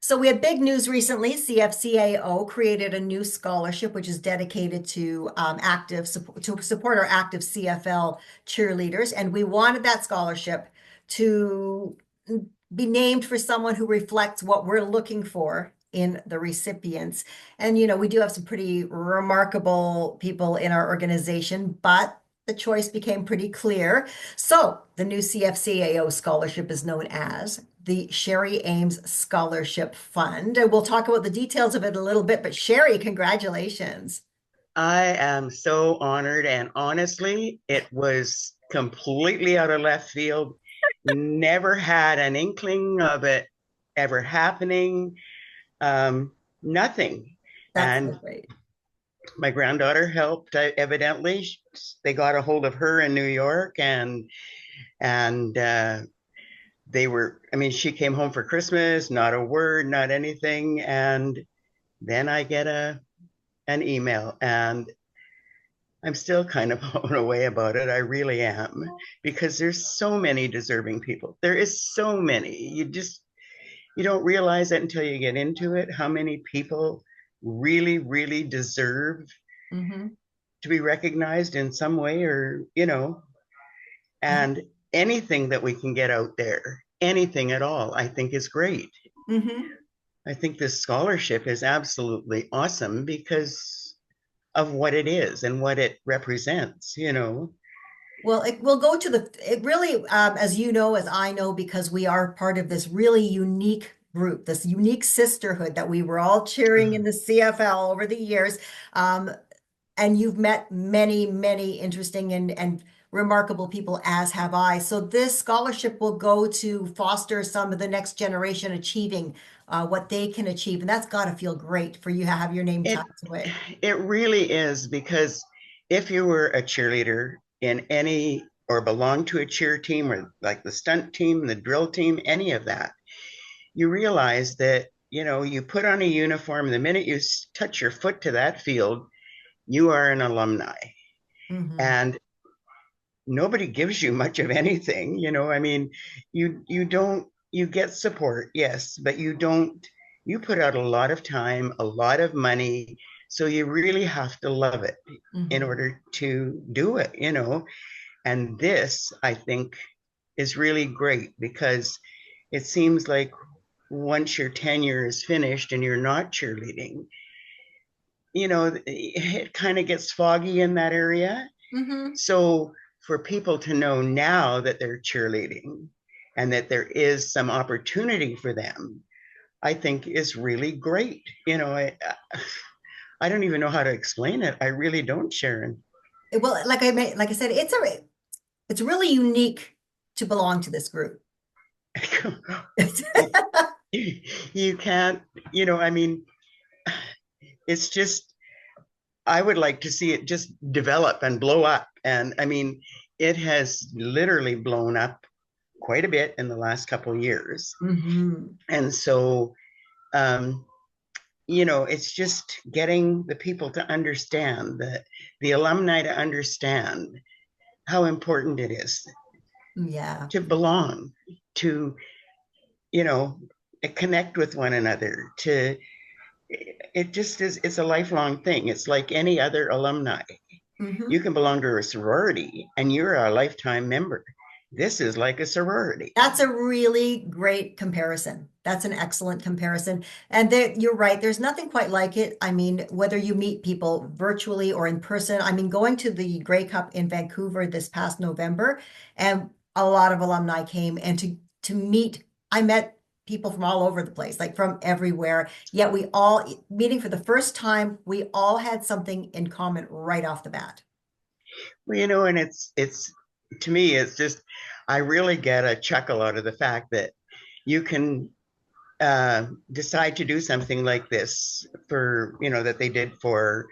So we had big news recently. CFCAO created a new scholarship, which is dedicated to to support our active CFL cheerleaders, and we wanted that scholarship to be named for someone who reflects what we're looking for in the recipients. And we do have some pretty remarkable people in our organization, but the choice became pretty clear. So the new CFCAO scholarship is known as the Shari Ames Scholarship Fund. And we'll talk about the details of it a little bit, but Shari, congratulations. I am so honored, and honestly, it was completely out of left field. Never had an inkling of it ever happening. Nothing. That's so And great. my granddaughter helped. Evidently, they got a hold of her in New York, and they were. I mean, she came home for Christmas, not a word, not anything, and then I get an email, and I'm still kind of blown away about it. I really am, because there's so many deserving people. There is so many. You don't realize it until you get into it, how many people really, really deserve Hmm. to be recognized in some way, or, Yeah. and anything that we can get out there, anything at all, I think is great. Hmm. I think this scholarship is absolutely awesome because of what it is and what it represents. Well, it will go to it really, as you know, as I know, because we are part of this really unique group, this unique sisterhood that we were all cheering in the CFL over the years. Um, and you've met many, many interesting and remarkable people, as have I. So this scholarship will go to foster some of the next generation achieving what they can achieve. And that's got to feel great for you to have your name It tucked away. it really is, because if you were a cheerleader in any or belonged to a cheer team, or like the stunt team, the drill team, any of that, you realize that you put on a uniform. The minute you touch your foot to that field, you are an alumni, Hmm. and nobody gives you much of anything. I mean, you don't, you get support, yes, but you don't. You put out a lot of time, a lot of money, so you really have to love it in Hmm. order to do it. And this, I think, is really great, because it seems like once your tenure is finished and you're not cheerleading, it kind of gets foggy in that area. Hmm. So for people to know now that they're cheerleading and that there is some opportunity for them, I think is really great. I don't even know how to explain it. I really don't, Sharon. Well, like I said, it's really unique to belong to this group. You can't, I mean, it's just, I would like to see it just develop and blow up. And I mean, it has literally blown up quite a bit in the last couple of years. Hmm. And so, um, it's just getting the people to understand, that the alumni to understand how important it is Yeah. to belong, to, you know, connect with one another, to, it just is, it's a lifelong thing. It's like any other alumni. You Hmm. can belong to a sorority and you're a lifetime member. This is like a sorority. That's a really great comparison. That's an excellent comparison. And there, you're right. There's nothing quite like it. I mean, whether you meet people virtually or in person, I mean, going to the Grey Cup in Vancouver this past November, and a lot of alumni came and to meet, I met people from all over the place, like from everywhere. Yet we all meeting for the first time, we all had something in common right off the bat. Well, and it's to me, it's just, I really get a chuckle out of the fact that you can decide to do something like this for, that they did for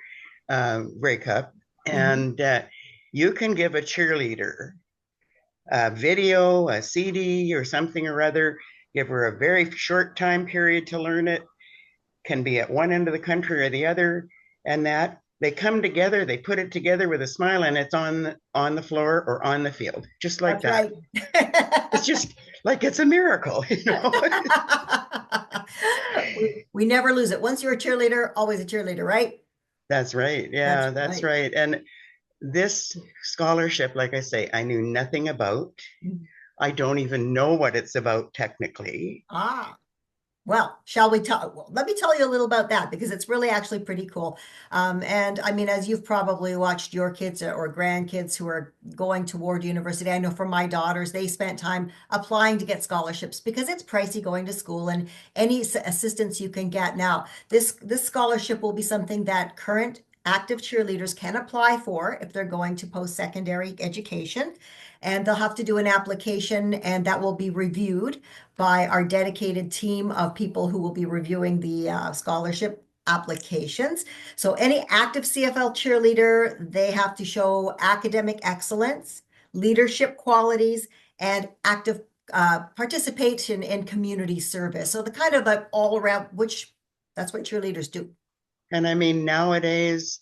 Grey Cup. Mhm. And you can give a cheerleader a video, a CD, or something or other, give her a very short time period to learn it, can be at one end of the country or the other, and that they come together, they put it together with a smile, and it's on the floor or on the field, just like That's that. right. It's just like it's a miracle. We never lose it. Once you're a cheerleader, always a cheerleader, right? That's right. That's Yeah, that's right. right. And this scholarship, like I say, I knew nothing about. I don't even know what it's about technically. Ah. Well, shall we tell? Well, let me tell you a little about that because it's really actually pretty cool. And I mean, as you've probably watched your kids or grandkids who are going toward university, I know for my daughters, they spent time applying to get scholarships because it's pricey going to school and any assistance you can get. Now, this scholarship will be something that current active cheerleaders can apply for if they're going to post-secondary education. And they'll have to do an application, and that will be reviewed by our dedicated team of people who will be reviewing the scholarship applications. So any active CFL cheerleader, they have to show academic excellence, leadership qualities, and active participation in community service. So the kind of like all around, which that's what cheerleaders do. And I mean, nowadays,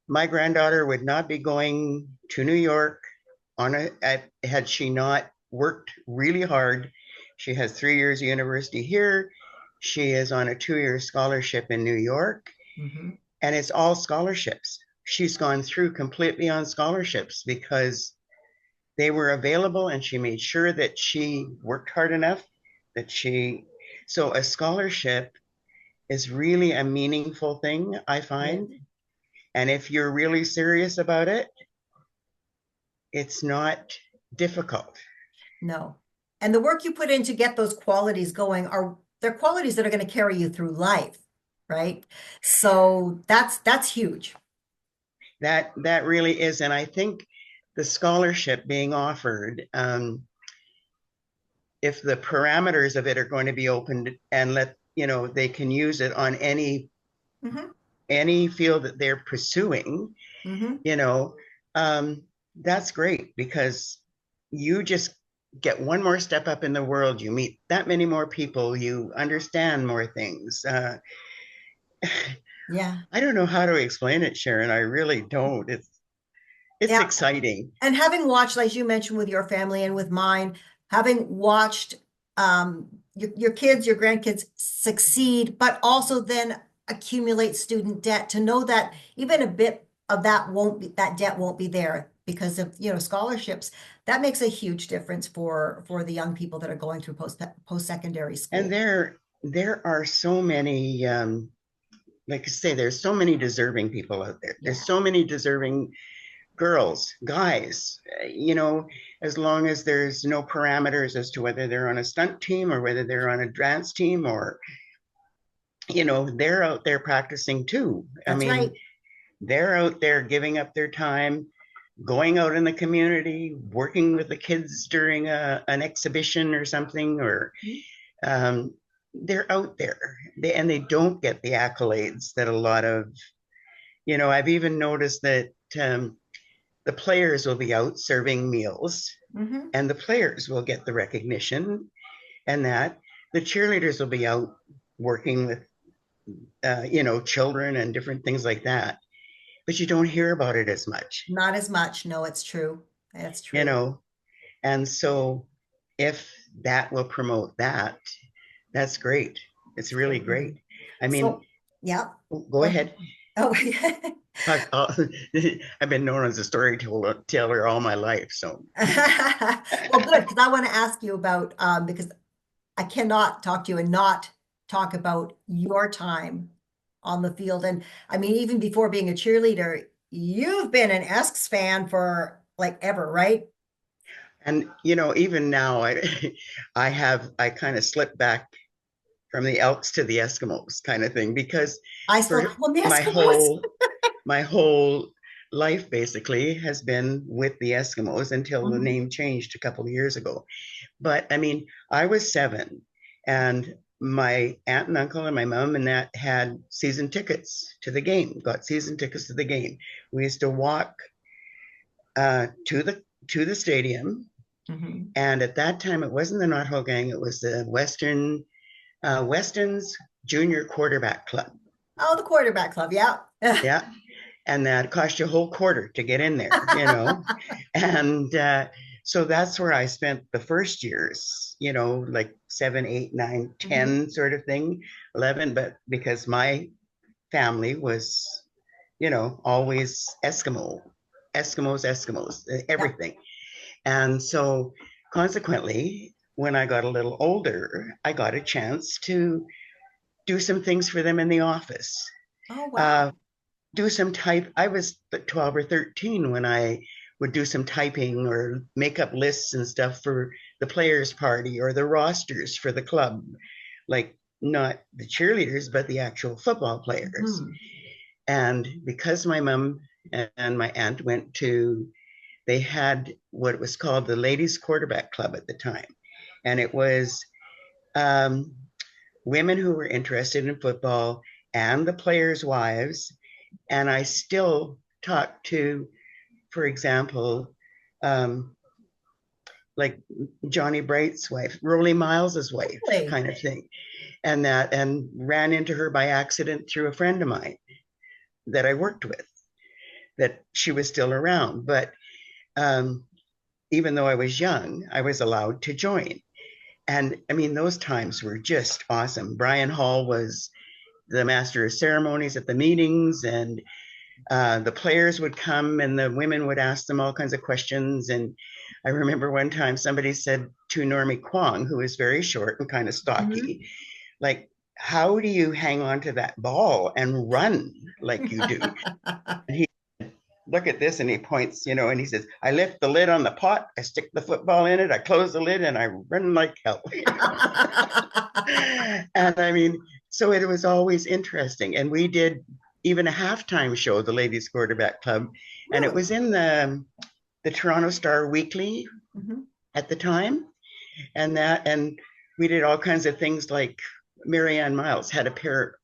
my granddaughter would not be going to New York had she not worked really hard. She has 3 years of university here. She is on a 2-year scholarship in New York, and it's all scholarships. She's gone through completely on scholarships because they were available, and she made sure that she worked hard enough so a scholarship is really a meaningful thing, I find. Yeah. And if you're really serious about it, it's not difficult. No. And the work you put in to get those qualities going they're qualities that are going to carry you through life, right? So that's huge. That really is. And I think the scholarship being offered, if the parameters of it are going to be opened and they can use it on any field that they're pursuing, that's great because you just get one more step up in the world. You meet that many more people. You understand more things. Yeah. I don't know how to explain it, Sharon. I really don't. It's Yeah. exciting. And having watched, like you mentioned with your family and with mine, having watched your kids, your grandkids succeed, but also then accumulate student debt to know that even a bit of that debt won't be there because of, scholarships. That makes a huge difference for the young people that are going through post-secondary school. And there are so many, like I say, there's so many deserving people out there. There's so many deserving girls, guys, as long as there's no parameters as to whether they're on a stunt team or whether they're on a dance team or, they're out there practicing too. That's right. They're out there giving up their time, going out in the community, working with the kids during an exhibition or something, or they're out there and they don't get the accolades that a lot of, I've even noticed that the players will be out serving meals and the players will get the recognition and that the cheerleaders will be out working with, children and different things like that. But you don't hear about it as much. Not as much. No, it's true. That's true. And so if that will promote that, that's great. It's really great. I mean, yeah. Go ahead. Oh, yeah. I've been known as a storyteller all my life. So, well, good, because I want to ask you about because I cannot talk to you and not talk about your time on the field. And I mean, even before being a cheerleader, you've been an Esks fan for like ever, right? And even now, I kind of slipped back from the Elks to the Eskimos kind of thing because I still call them the Eskimos. my whole life basically has been with the Eskimos until the name changed a couple of years ago. But I mean, I was 7 and my aunt and uncle and my mom and that had season tickets to the game, got season tickets to the game. We used to walk to the stadium. And at that time, it wasn't the Knot Hole Gang, it was the Weston's Junior Quarterback Club. Oh, the quarterback club, yeah. Yeah. And that cost you a whole quarter to get in there, And So that's where I spent the first years, you know, like 7, 8, 9, Mhm. 10 sort of thing, 11. But because my family was, you know, always Eskimos, Yep. everything. And so consequently, when I got a little older, I got a chance to do some things for them in the office. Oh, Uh, wow. do some type. I was 12 or 13 when I would do some typing or make up lists and stuff for the players' party or the rosters for the club, like not the cheerleaders, but the actual football players. Mhm. And because my mom and my aunt went to, they had what was called the Ladies Quarterback Club at the time. And it was um, women who were interested in football and the players' wives. And I still talk to, for example, um, like Johnny Bright's wife, Rolly Miles's wife, Really? kind of thing, and ran into her by accident through a friend of mine that I worked with. That she was still around, but um, even though I was young, I was allowed to join. And I mean, those times were just awesome. Brian Hall was the master of ceremonies at the meetings, and the players would come and the women would ask them all kinds of questions. And I remember one time somebody said to Normie Kwong, who is very short and kind of Mhm. stocky, like, how do you hang on to that ball and run like you do? And he look at this and he points, you know, and he says, I lift the lid on the pot, I stick the football in it, I close the lid, and I run like hell. And I mean, so it was always interesting. And we did even a halftime show, the Ladies Quarterback Club, and it Really? was in the Toronto Star Weekly Mhm. at the time, and we did all kinds of things like Marianne Miles had a pair.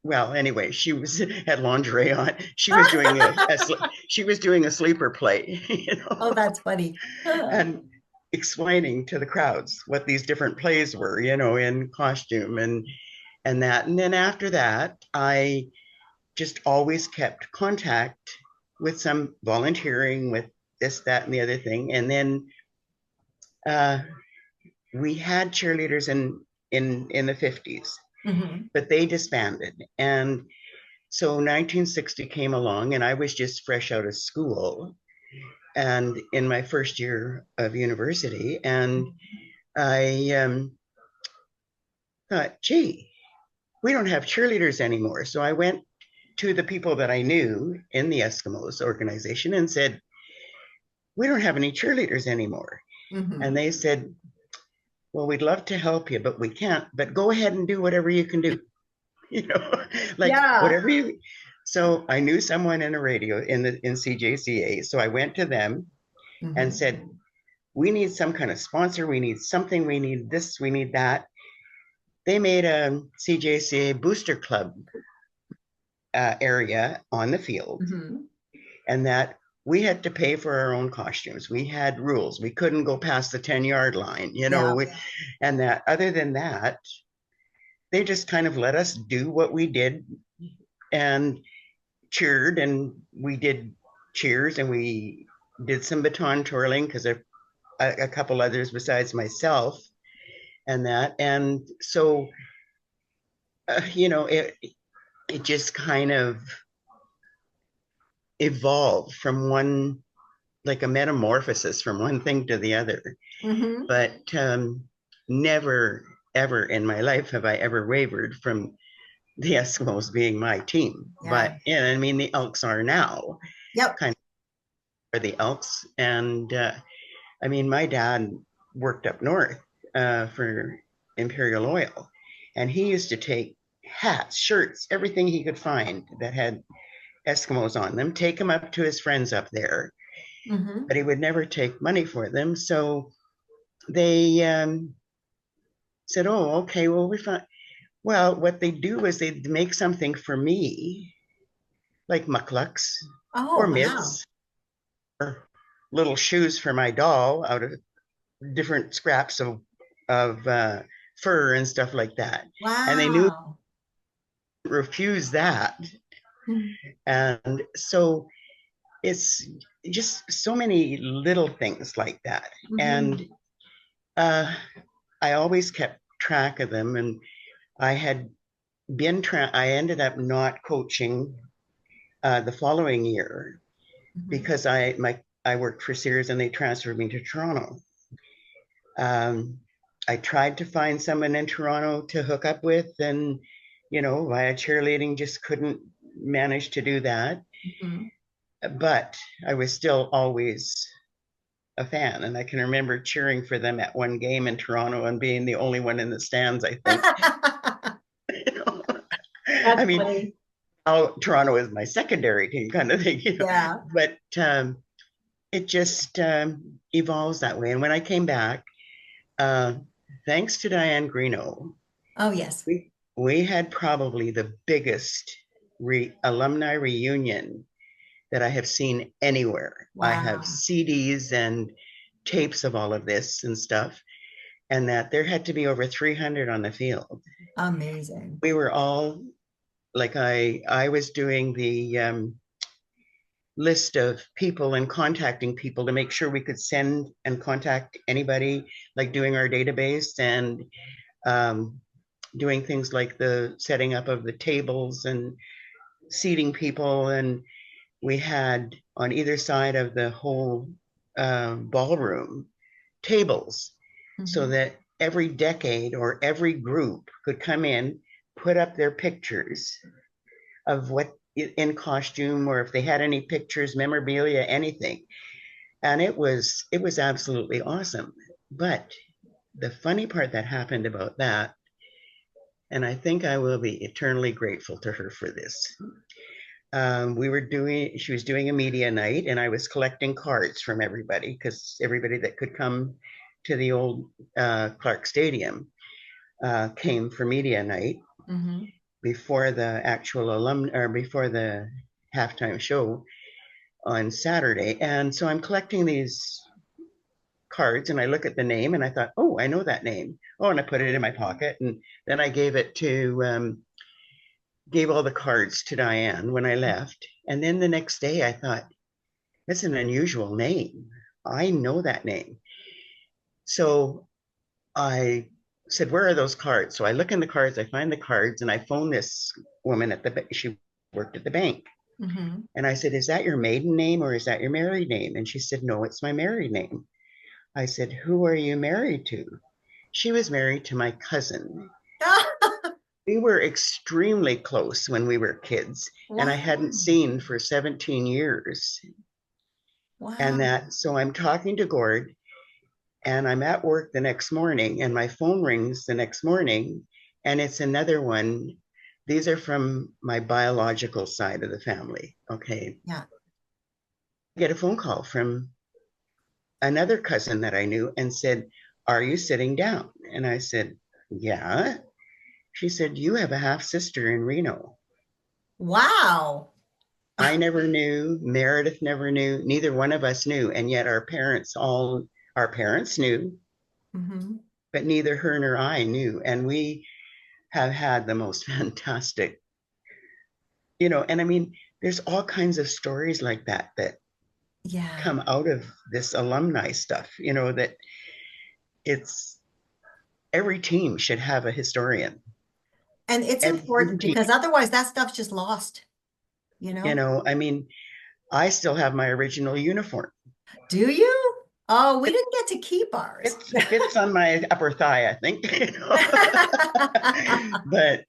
Well, anyway, she was had lingerie on. She was doing she was doing a sleeper play, you Oh, know, that's funny. and explaining to the crowds what these different plays were, you know, in costume and that. And then after that, I just always kept contact with some volunteering with this, that, and the other thing. And then uh, we had cheerleaders in the 50s, Mhm. but they disbanded. And so 1960 came along, and I was just fresh out of school and in my first year of university. And I thought, gee, we don't have cheerleaders anymore. So I went to the people that I knew in the Eskimos organization and said, we don't have any cheerleaders anymore. And Mhm. they said, well, we'd love to help you, but we can't. But go ahead and do whatever you can do, you know, like Yeah. whatever you. So I knew someone in a radio in CJCA. So I went to them and Mhm. said, we need some kind of sponsor. We need something. We need this. We need that. They made a CJCA booster club area on the field, Mhm. and that we had to pay for our own costumes. We had rules. We couldn't go past the 10-yard line, you know, Yeah. and that other than that, they just kind of let us do what we did and cheered, and we did cheers, and we did some baton twirling because a couple others besides myself and that. And so, you know, it just kind of evolved from one, like a metamorphosis from one thing to the other. Mhm. But never, ever in my life have I ever wavered from the Eskimos being my team. Yeah. But yeah, I mean, the Elks are now Yep. kind of the Elks. And I mean, my dad worked up north for Imperial Oil, and he used to take hats, shirts, everything he could find that had Eskimos on them, take them up to his friends up there, Mhm. but he would never take money for them. So they said, "Oh, okay, well, we found." Well, what they do is they make something for me, like mucklucks Oh, or wow. mitts or little shoes for my doll out of different scraps of fur and stuff like that. And they knew Wow. to refuse that, Mhm. and so it's just so many little things like that. And Mhm. I always kept track of them. And I had I ended up not coaching the following year Mhm. because I worked for Sears and they transferred me to Toronto. Um, I tried to find someone in Toronto to hook up with, and via cheerleading, just couldn't manage to do that. Mhm. But I was still always a fan, and I can remember cheering for them at one game in Toronto and being the only one in the stands, I think. That's I mean, funny. Toronto is my secondary team kind of thing. Yeah. But it just evolves that way. And when I came back, uh, thanks to Diane Greeno, Oh, yes. we had probably the biggest alumni reunion that I have seen anywhere. I have Wow. CDs and tapes of all of this and stuff, and that there had to be over 300 on the field. Amazing. We were all like, I was doing the list of people and contacting people to make sure we could send and contact anybody, like doing our database and um, doing things like the setting up of the tables and seating people. And we had on either side of the whole ballroom tables so Mhm. that every decade or every group could come in, put up their pictures of what in costume, or if they had any pictures, memorabilia, anything. And it was absolutely awesome. But the funny part that happened about that, and I think I will be eternally grateful to her for this. She was doing a media night, and I was collecting cards from everybody, because everybody that could come to the old Clark Stadium came for media night Mhm. before the actual or before the halftime show on Saturday. And so I'm collecting these cards, and I look at the name and I thought, oh, I know that name. Oh, and I put it in my pocket. And then I gave all the cards to Diane when I left. And then the next day I thought, that's an unusual name. I know that name. So I said, where are those cards? So I look in the cards, I find the cards, and I phone this woman she worked at the bank. Mhm. And I said, is that your maiden name or is that your married name? And she said, no, it's my married name. I said, who are you married to? She was married to my cousin. We were extremely close when we were kids, and I Wow. hadn't seen for 17 years. Wow. And so I'm talking to Gord, and I'm at work the next morning, and my phone rings the next morning, and it's another one. These are from my biological side of the family. Okay. Yeah. I get a phone call from another cousin that I knew and said, are you sitting down? And I said, yeah. She said, you have a half sister in Reno. Wow. I never knew, Meredith never knew, neither one of us knew. And yet our parents knew, Mhm. but neither her nor I knew. And we have had the most fantastic, and I mean, there's all kinds of stories like that Yeah. come out of this alumni stuff, that it's every team should have a historian. And it's Every important team, because otherwise that stuff's just lost, you know? I mean, I still have my original uniform. Do you? Oh, we didn't get to keep ours. Fits on my upper thigh, I think. But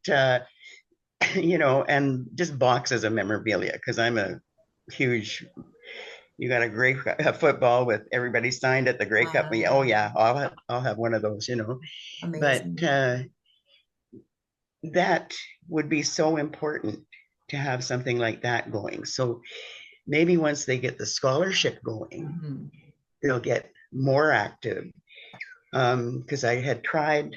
and just boxes of memorabilia, because I'm a huge. You got a Grey football with everybody signed at the Grey Cup. Oh Wow. yeah, I'll have one of those. But Amazing. that would be so important to have something like that going. So maybe once they get the scholarship going, Mhm. they'll get more active. Because I had tried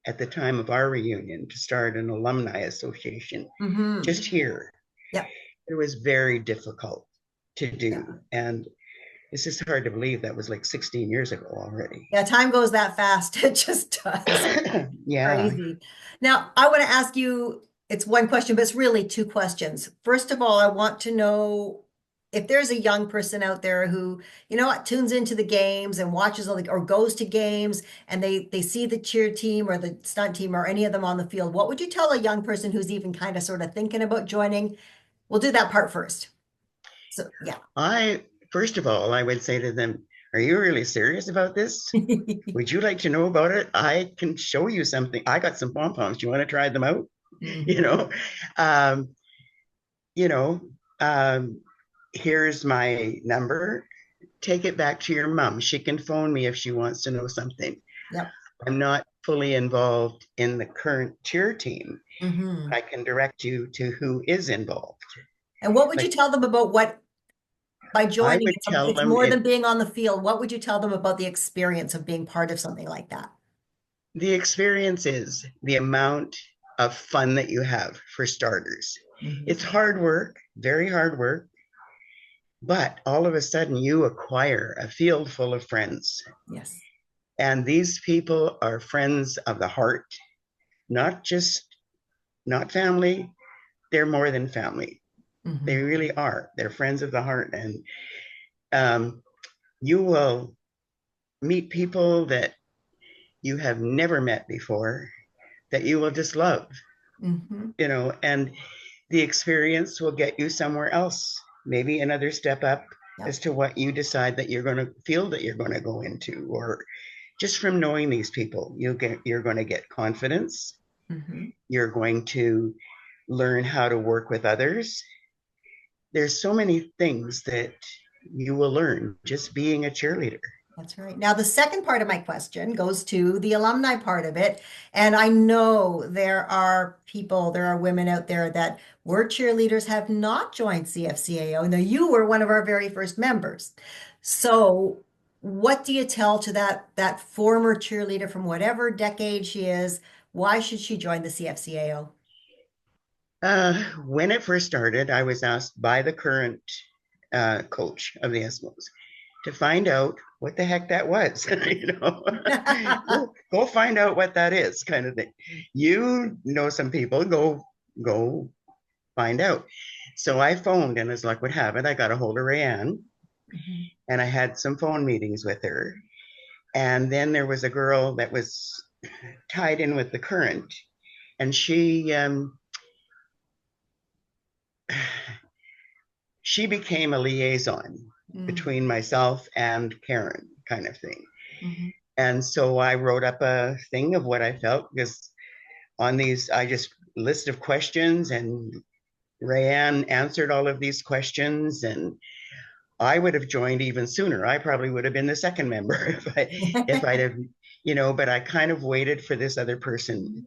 at the time of our reunion to start an alumni association Mhm. just here. Yep. It was very difficult to Yeah. do. And it's just hard to believe that was like 16 years ago already. Yeah, time goes that fast. It just does. Yeah. Crazy. Now, I want to ask you, it's one question, but it's really two questions. First of all, I want to know if there's a young person out there who, tunes into the games and watches all the, or goes to games and they see the cheer team or the stunt team or any of them on the field, what would you tell a young person who's even kind of sort of thinking about joining? We'll do that part first. So, yeah. First of all, I would say to them, are you really serious about this? Would you like to know about it? I can show you something. I got some pom-poms. Do you want to try them out? You Mhm. know, um, you know, um, here's my number. Take it back to your mom. She can phone me if she wants to know something. Yep. I'm not fully involved in the current cheer team. Hmm. I can direct you to who is involved. And what would you Like tell them about what, by I joining, would tell it's them more than being on the field. What would you tell them about the experience of being part of something like that? the experience is the amount of fun that you have for starters. It's Mhm. hard work, very hard work, but all of a sudden you acquire a field full of friends. Yes. And these people are friends of the heart, not just not family, they're more than family. They Hmm. really are. They're friends of the heart. And um, you will meet people that you have never met before that you will just love, Hmm. and the experience will get you somewhere else, maybe another step up Yep. as to what you decide that you're going to feel that you're going to go into. Or just from knowing these people, you're going to get confidence. Hmm. You're going to learn how to work with others. There's so many things that you will learn just being a cheerleader. That's right. Now, the second part of my question goes to the alumni part of it. And I know there are people, there are women out there that were cheerleaders, have not joined CFCAO. Now, you were one of our very first members. So, what do you tell to that former cheerleader from whatever decade she is? Why should she join the CFCAO? When it first started, I was asked by the current coach of the Eskimos to find out what the heck that was. Go find out what that is, kind of thing. You know some people, go find out. So I phoned, and as luck would have it, I got a hold of Raeanne, Mhm. and I had some phone meetings with her. And then there was a girl that was tied in with the current, and she became a liaison Mm. between myself and Karen, kind of thing. Mhm. And so I wrote up a thing of what I felt, because on these, I just list of questions, and Raeanne answered all of these questions, and I would have joined even sooner. I probably would have been the second member if I'd have, but I kind of waited for this other person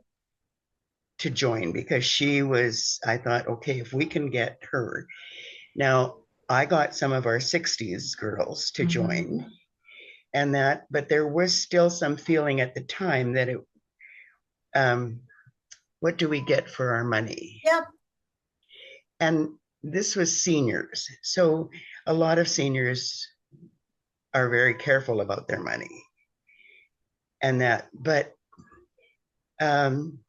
to join, because I thought, okay, if we can get her. Now, I got some of our 60s girls to Mhm. join, but there was still some feeling at the time that um, what do we get for our money? Yep. And this was seniors. So a lot of seniors are very careful about their money but um,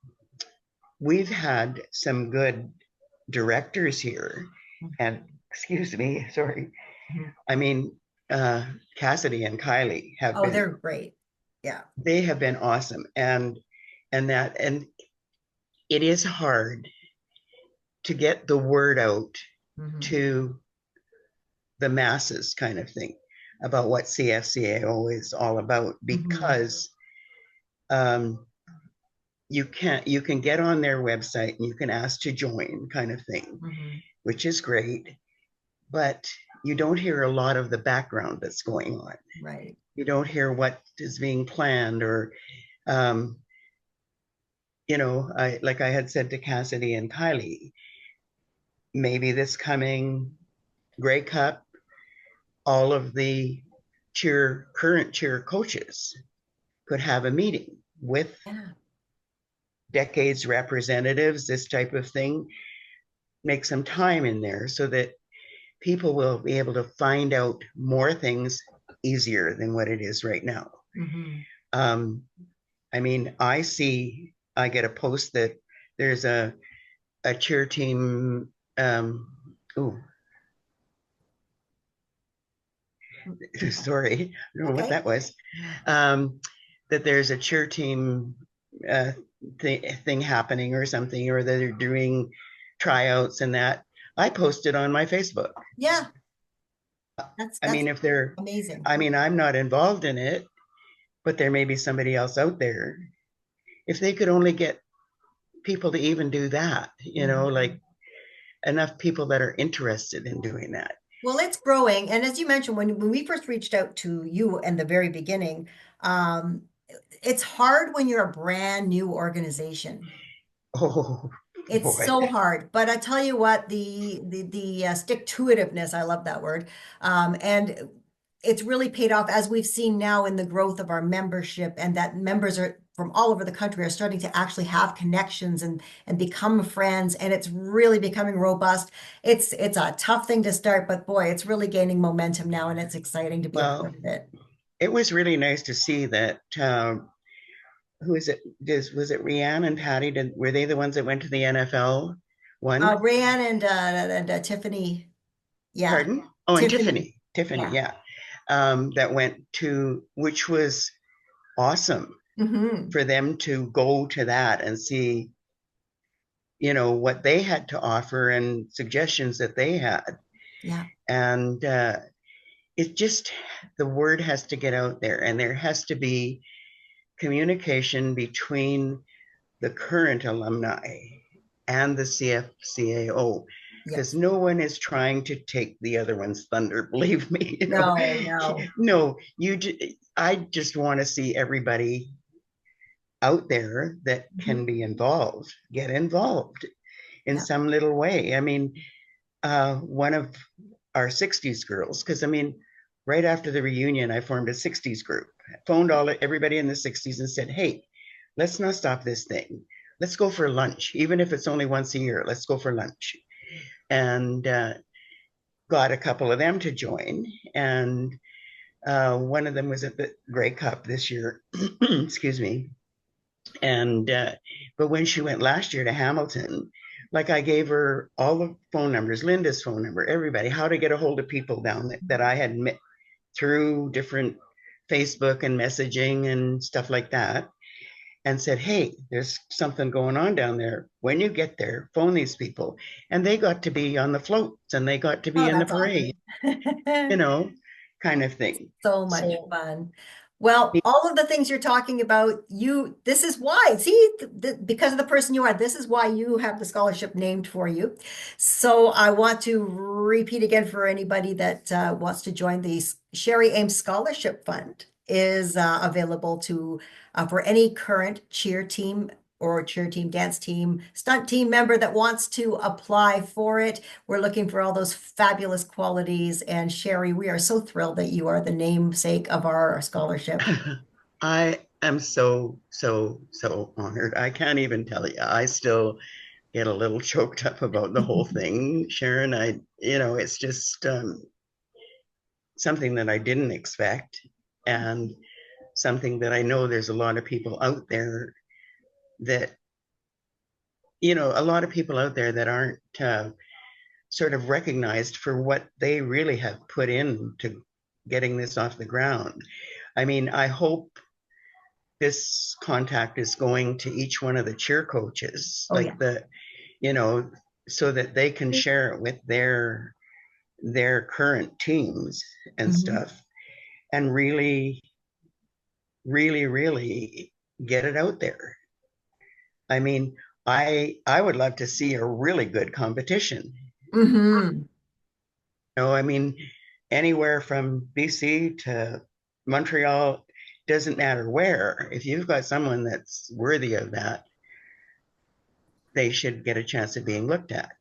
we've had some good directors here. And excuse me, sorry. Mhm. I mean, uh, Cassidy and Kylie Oh, they're great. Yeah. they have been awesome. And it is hard to get the word out Mhm. to the masses, kind of thing, about what CFCAO is all about, Mhm. because um, you can get on their website and you can ask to join, kind of thing, Mhm. which is great, but you don't hear a lot of the background that's going on. Right. You don't hear what is being planned, or um, like I had said to Cassidy and Kylie, maybe this coming Grey Cup, all of the current cheer coaches could have a meeting with Yeah. decades representatives, this type of thing, make some time in there so that people will be able to find out more things easier than what it is right now. Mhm. Um, I mean, I get a post that there's a cheer team. Ooh, Sorry, I don't know what Okay. that was. Um, that there's a cheer team uh, thing happening or something, or that they're doing tryouts and that. I posted on my Facebook. Yeah, I that's mean, if they're, amazing. I mean, I'm not involved in it, but there may be somebody else out there. If they could only get people to even do that, Mhm. like enough people that are interested in doing that. Well, it's growing. And as you mentioned, when we first reached out to you in the very beginning, um, it's hard when you're a brand new organization. Oh It's boy. so hard, but I tell you what, the stick-to-itiveness, I love that word, and it's really paid off as we've seen now in the growth of our membership, and that members are from all over the country are starting to actually have connections and become friends, and it's really becoming robust. It's a tough thing to start, but boy, it's really gaining momentum now, and it's exciting to be a Well, part of it. it was really nice to see that. Who is it? Was it Raeanne and Patty? Were they the ones that went to the NFL one? Rayanne and Tiffany, yeah, Pardon? Oh, and Tiffany, Tiffany, yeah. yeah. That went to, which was awesome Hmm. for them to go to that and see, what they had to offer and suggestions that they had. Yeah. And it just, the word has to get out there, and there has to be communication between the current alumni and the CFCAO, because Yes. no one is trying to take the other one's thunder. Believe me, No, no. no, I just want to see everybody out there that Mhm. can be involved get involved in Yeah. some little way. I mean, one of our 60s girls, because I mean, right after the reunion, I formed a 60s group, phoned everybody in the 60s and said, hey, let's not stop this thing. Let's go for lunch, even if it's only once a year. Let's go for lunch. And got a couple of them to join. And one of them was at the Grey Cup this year. Excuse me. And but when she went last year to Hamilton, like I gave her all the phone numbers, Linda's phone number, everybody, how to get a hold of people down that I had met through different Facebook and messaging and stuff like that, and said, hey, there's something going on down there. When you get there, phone these people. And they got to be on the floats and they got to be Oh, in the that's parade, you awesome. know, kind of thing. So much So, fun. Well, all of the things you're talking about, this is why, see, because of the person you are, this is why you have the scholarship named for you. So I want to repeat again for anybody that wants to join the Shari Ames Scholarship Fund is available to for any current cheer team or cheer team, dance team, stunt team member that wants to apply for it. We're looking for all those fabulous qualities. And Shari, we are so thrilled that you are the namesake of our scholarship. I am so, so, so honored. I can't even tell you. I still get a little choked up about the whole thing, Sharon. It's just something that I didn't expect, and something that I know there's a lot of people out there that, a lot of people out there that aren't sort of recognized for what they really have put into getting this off the ground. I mean, I hope this contact is going to each one of the cheer coaches, Oh, yeah. you know, so that they can share it with their current teams and Mhm. stuff, and really, really, really get it out there. I mean, I would love to see a really good competition. Mhm. I mean, anywhere from BC to Montreal, doesn't matter where. If you've got someone that's worthy of that, they should get a chance of being looked at.